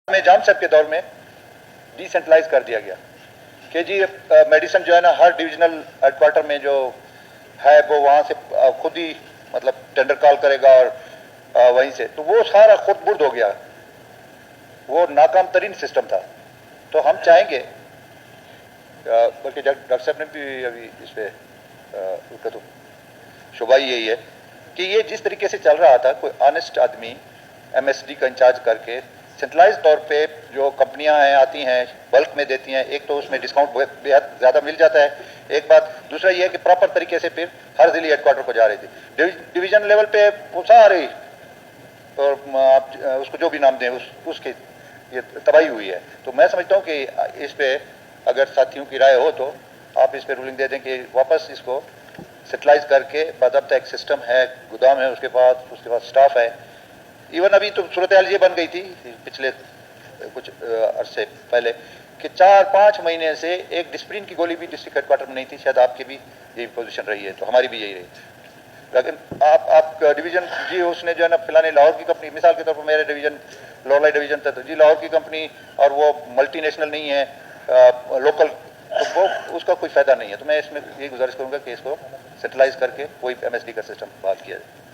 में जाम साहब के दौर में डिसेंट्रलाइज कर दिया गया कि जी मेडिसिन जो है ना हर डिविजनल हेडक्वार्टर में जो है वो वहाँ से खुद ही मतलब टेंडर कॉल करेगा और वहीं से, तो वो सारा खुद बुर्द हो गया, वो नाकाम तरीन सिस्टम था। तो हम चाहेंगे, बल्कि डॉक्टर साहब ने भी अभी इस पर उसका तो शुबा ही यही है कि ये जिस तरीके से चल रहा था, कोई ऑनेस्ट आदमी एमएसडी का इंचार्ज करके सेंट्रलाइज तौर पे जो कंपनियां हैं आती हैं बल्क में देती हैं, एक तो उसमें डिस्काउंट बेहद ज़्यादा मिल जाता है, एक बात। दूसरा ये है कि प्रॉपर तरीके से फिर हर जिले हेडक्वार्टर को जा रही थी, डिवीजन लेवल पे वो सारी, और आप उसको जो भी नाम दें उसकी ये तबाही हुई है। तो मैं समझता हूँ कि इस पे अगर साथियों की राय हो तो आप इस पे रूलिंग दे दें कि वापस इसको सेटलाइज करके बाकायदा एक सिस्टम है, गोदाम है उसके पास स्टाफ है। इवन अभी तो सूरत हाल ये बन गई थी पिछले कुछ अरसे पहले कि 4-5 महीने से एक डिस्प्रिन की गोली भी डिस्ट्रिक्ट हेडक्वार्टर में नहीं थी। शायद आपकी भी यही पोजीशन रही है, तो हमारी भी यही रही। लेकिन आप डिवीजन जी उसने जो है ना फिलहाल लाहौर की कंपनी, मिसाल के तौर पर मेरे डिवीजन लोलाई डिवीजन था, तो जी लाहौर की कंपनी और वो मल्टीनेशनल नहीं है, लोकल, तो वो उसका कोई फायदा नहीं है। तो मैं इसमें यही गुजारिश करूंगा कि इसको सेटलाइज करके कोई एमएसडी का सिस्टम बहाल किया जाए।